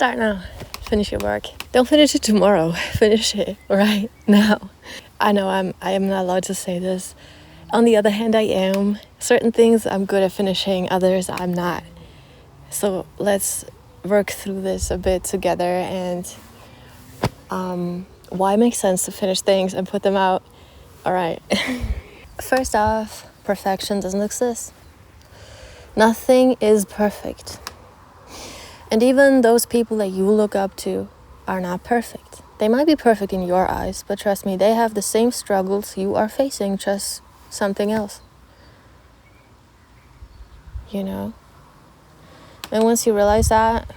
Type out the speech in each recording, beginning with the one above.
Start now. Finish your work. Don't finish it tomorrow. Finish it right now. I know I am not allowed to say this. On the other hand, I am. Certain things I'm good at finishing, others I'm not. So let's work through this a bit together, and why it makes sense to finish things and put them out. All right. First off, perfection doesn't exist. Nothing is perfect. And even those people that you look up to are not perfect. They might be perfect in your eyes, but trust me, they have the same struggles you are facing, just something else. You know? And once you realize that,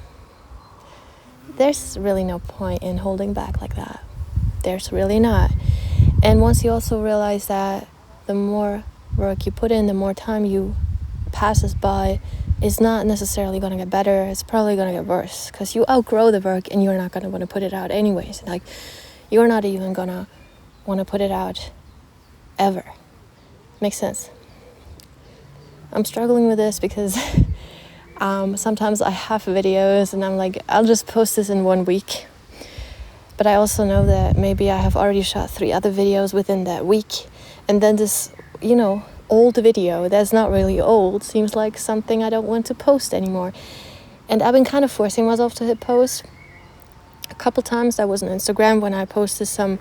there's really no point in holding back like that. There's really not. And once you also realize that the more work you put in, the more time you passes by, it's not necessarily going to get better. It's probably going to get worse, because you outgrow the work and you're not going to want to put it out anyways. Like, you're not even going to want to put it out ever. Makes sense. I'm struggling with this because sometimes I have videos and I'm like, I'll just post this in 1 week. But I also know that maybe I have already shot 3 other videos within that week. And then this, old video that's not really old seems like something I don't want to post anymore. And I've been kind of forcing myself to hit post. A couple times that was on Instagram when I posted some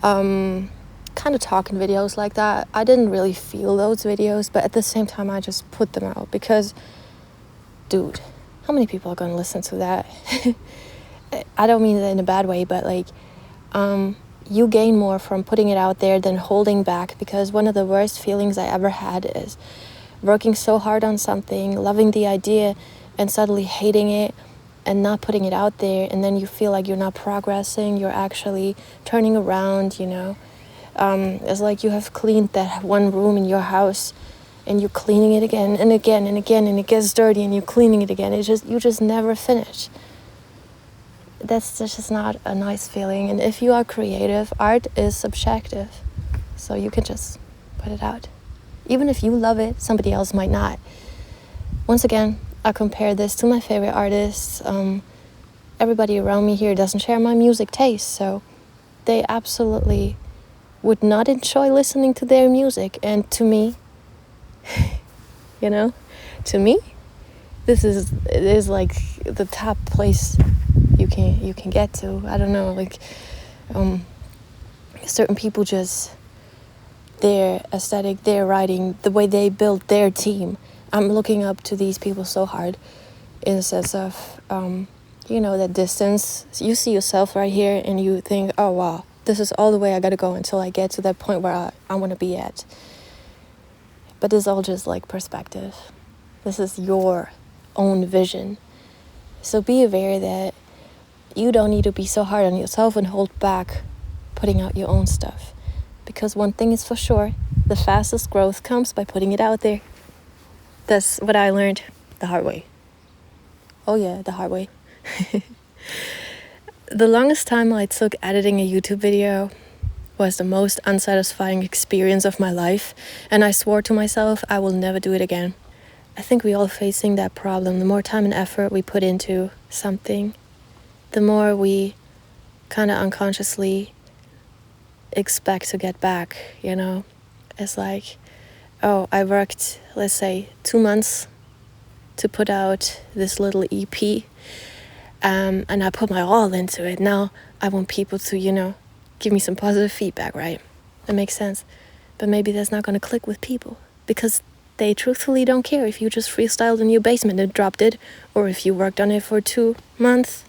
kind of talking videos like that. I didn't really feel those videos, but at the same time I just put them out because, dude, how many people are going to listen to that? I don't mean that in a bad way, but you gain more from putting it out there than holding back, because one of the worst feelings I ever had is working so hard on something, loving the idea, and suddenly hating it and not putting it out there, and then you feel like you're not progressing, you're actually turning around, It's like you have cleaned that one room in your house and you're cleaning it again and again and again, and it gets dirty and you're cleaning it again. You just never finish. That's just not a nice feeling. And if you are creative, art is subjective. So you can just put it out. Even if you love it, somebody else might not. Once again, I compare this to my favorite artists. Everybody around me here doesn't share my music taste, so they absolutely would not enjoy listening to their music. And to me, to me, it is like the top place you can get to. I don't know, certain people, just their aesthetic, their writing, the way they built their team. I'm looking up to these people so hard in the sense of, that distance. You see yourself right here and you think, oh wow, this is all the way I gotta go until I get to that point where I want to be at. But it's all just like perspective. This is your own vision. So be aware that you don't need to be so hard on yourself and hold back putting out your own stuff. Because one thing is for sure, the fastest growth comes by putting it out there. That's what I learned the hard way. Oh yeah, the hard way. The longest time I took editing a YouTube video was the most unsatisfying experience of my life, and I swore to myself I will never do it again. I think we all facing that problem. The more time and effort we put into something, the more we kind of unconsciously expect to get back, It's like, oh, I worked, let's say, 2 months to put out this little EP, and I put my all into it. Now I want people to, give me some positive feedback, right? That makes sense. But maybe that's not going to click with people, because they truthfully don't care if you just freestyled in your basement and dropped it, or if you worked on it for 2 months,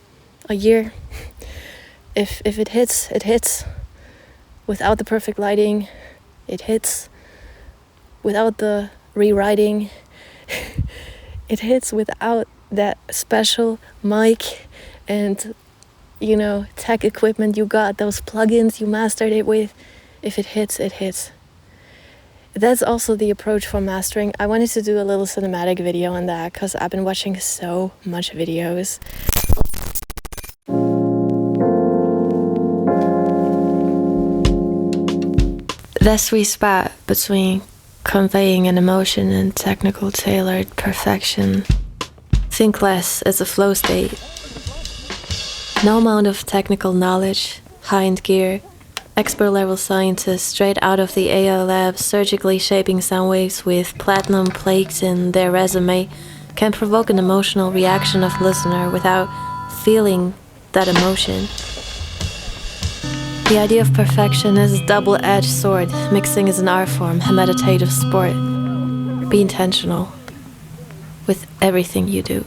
a year. If it hits, it hits. Without the perfect lighting, it hits. Without the rewriting, it hits. Without that special mic and, tech equipment you got, those plugins you mastered it with, if it hits, it hits. That's also the approach for mastering. I wanted to do a little cinematic video on that because I've been watching so much videos. That sweet spot between conveying an emotion and technical tailored perfection. Think less as a flow state. No amount of technical knowledge, high-end gear, expert-level scientists straight out of the AI lab surgically shaping sound waves with platinum plaques in their resume can provoke an emotional reaction of listener without feeling that emotion. The idea of perfection is a double-edged sword. Mixing is an art form, a meditative sport. Be intentional with everything you do.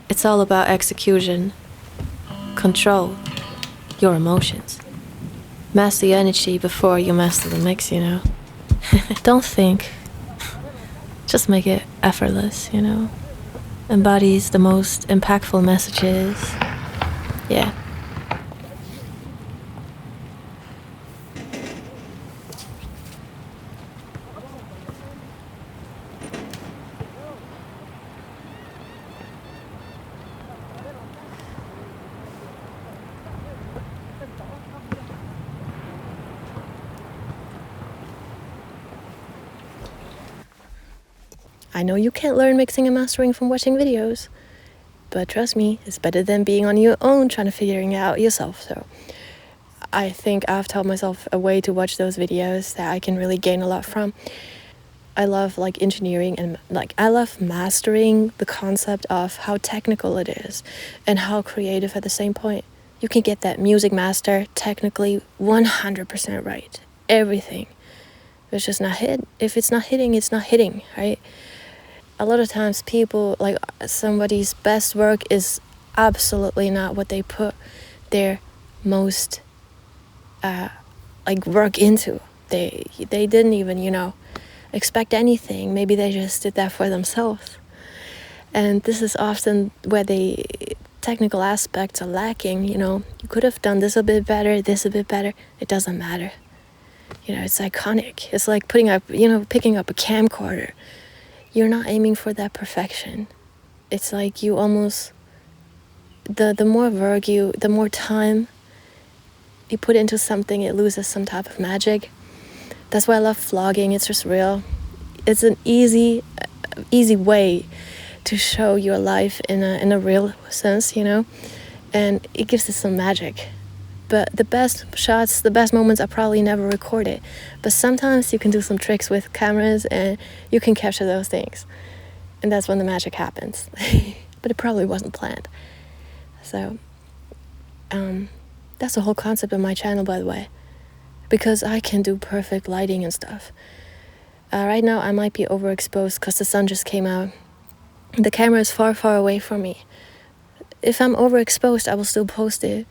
It's all about execution. Control your emotions. Master the energy before you master the mix, you know. Don't think. Just make it effortless, you know. Embodies the most impactful messages. Yeah. I know you can't learn mixing and mastering from watching videos, but trust me, it's better than being on your own trying to figuring it out yourself. So I think I've taught myself a way to watch those videos that I can really gain a lot from. I love like engineering and like I love mastering the concept of how technical it is and how creative at the same point. You can get that music master technically 100% right. Everything. It's just not hit. If it's not hitting, it's not hitting, right? A lot of times people, like somebody's best work is absolutely not what they put their most like work into. They didn't even, you know, expect anything. Maybe they just did that for themselves. And this is often where the technical aspects are lacking, you know. You could have done this a bit better, this a bit better. It doesn't matter. You know, it's iconic. It's like picking up a camcorder. You're not aiming for that perfection. It's like you almost, the more work the more time you put into something, it loses some type of magic. That's why I love vlogging. It's just real. It's an easy way to show your life in a real sense, you know, and it gives it some magic. But the best shots, the best moments are probably never recorded. But sometimes you can do some tricks with cameras and you can capture those things. And that's when the magic happens. But it probably wasn't planned. So, that's the whole concept of my channel, by the way. Because I can do perfect lighting and stuff. Right now I might be overexposed because the sun just came out. The camera is far, far away from me. If I'm overexposed, I will still post it.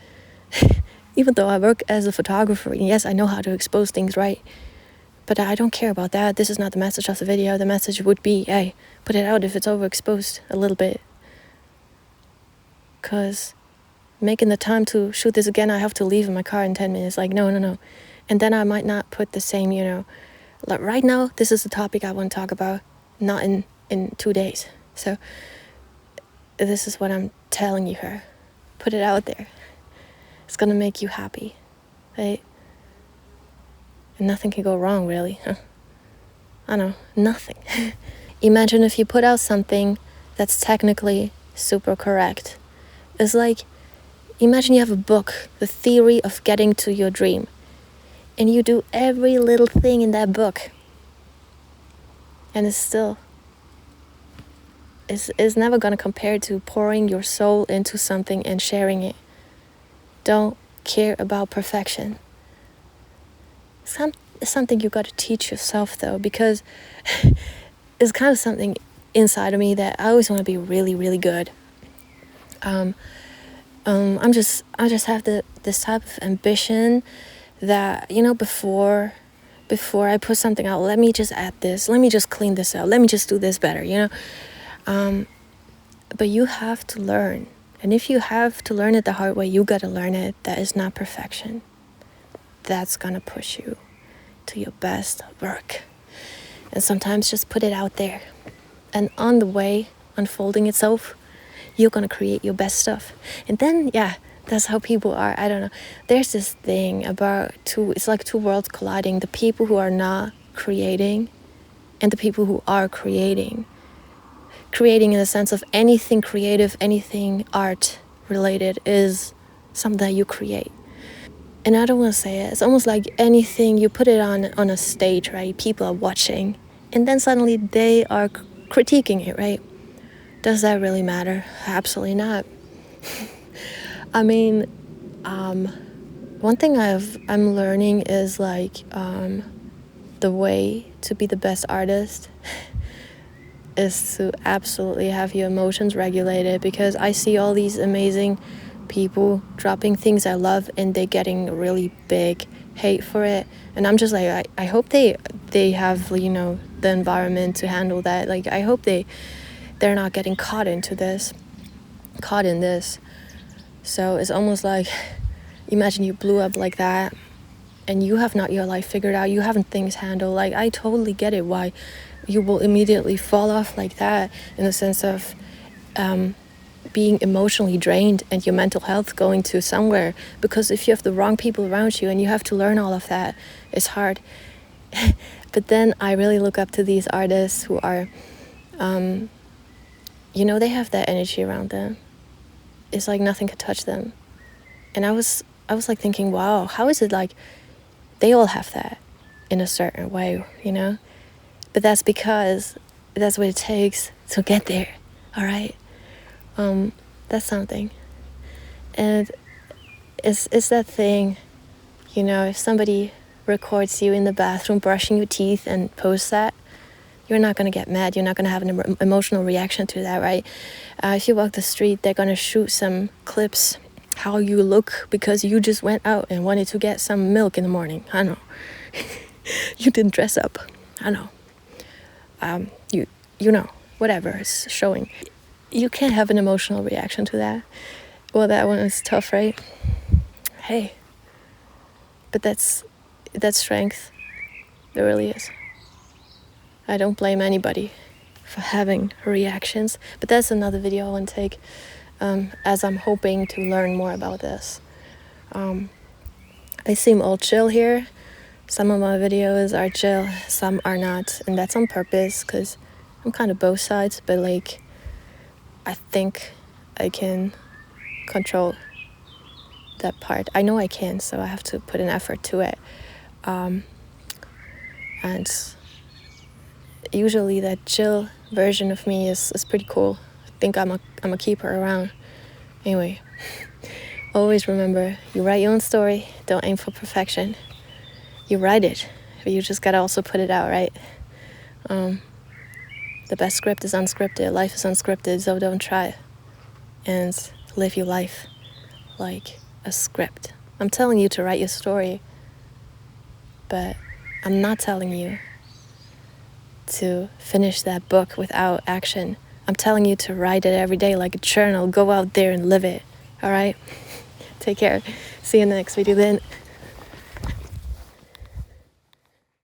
Even though I work as a photographer, and yes, I know how to expose things right. But I don't care about that. This is not the message of the video. The message would be, hey, put it out if it's overexposed a little bit. Because making the time to shoot this again, I have to leave in my car in 10 minutes. Like, no. And then I might not put the same, you know. Like right now, this is the topic I want to talk about. Not in 2 days. So this is what I'm telling you here. Put it out there. It's gonna make you happy, right? And nothing can go wrong, really. I know, nothing. Imagine if you put out something that's technically super correct. It's like, imagine you have a book, The Theory of Getting to Your Dream, and you do every little thing in that book. And it's never gonna compare to pouring your soul into something and sharing it. Don't care about perfection. It's something you got to teach yourself, though, because it's kind of something inside of me that I always want to be really, really good. I just have this type of ambition that, you know, before I put something out, let me just add this, let me just clean this out, let me just do this better, you know. But you have to learn. And if you have to learn it the hard way, you gotta learn it. That is not perfection. That's gonna push you to your best work. And sometimes just put it out there. And on the way, unfolding itself, you're gonna create your best stuff. And then, yeah, that's how people are. I don't know. There's this thing about it's like two worlds colliding. The people who are not creating and the people who are creating. Creating in the sense of anything creative, anything art related is something that you create. And I don't want to say it. It's almost like anything you put it on a stage, right? People are watching, and then suddenly they are critiquing it, right? Does that really matter? Absolutely not. I mean, one thing I'm learning is like the way to be the best artist is to absolutely have your emotions regulated, because I see all these amazing people dropping things I love and they getting really big hate for it, and I'm just like, I hope they have, you know, the environment to handle that. Like, I hope they're not getting caught in this. So it's almost like, imagine you blew up like that and you have not your life figured out, you haven't things handled. Like, I totally get it why you will immediately fall off like that, in the sense of being emotionally drained and your mental health going to somewhere, because if you have the wrong people around you and you have to learn all of that, it's hard. But then I really look up to these artists who are you know, they have that energy around them. It's like nothing could touch them. And I was like thinking, wow, how is it like they all have that in a certain way, you know? But that's because that's what it takes to get there, all right? That's something. And it's that thing, you know, if somebody records you in the bathroom brushing your teeth and posts that, you're not going to get mad. You're not going to have an emotional reaction to that, right? If you walk the street, they're going to shoot some clips how you look because you just went out and wanted to get some milk in the morning. I know. You didn't dress up. I know. You know, whatever is showing. You can't have an emotional reaction to that. Well, that one is tough, right? Hey. But that's strength. There really is. I don't blame anybody for having reactions, but that's another video I want to take, as I'm hoping to learn more about this. I seem all chill here. Some of my videos are chill, some are not, and that's on purpose because I'm kind of both sides, but like, I think I can control that part. I know I can, so I have to put an effort to it. And usually that chill version of me is pretty cool. I think I'm a keeper around. Anyway, always remember, you write your own story, don't aim for perfection. You write it, but you just gotta also put it out, right? The best script is unscripted, life is unscripted, so don't try. And live your life like a script. I'm telling you to write your story, but I'm not telling you to finish that book without action. I'm telling you to write it every day like a journal. Go out there and live it. All right? Take care. See you in the next video then.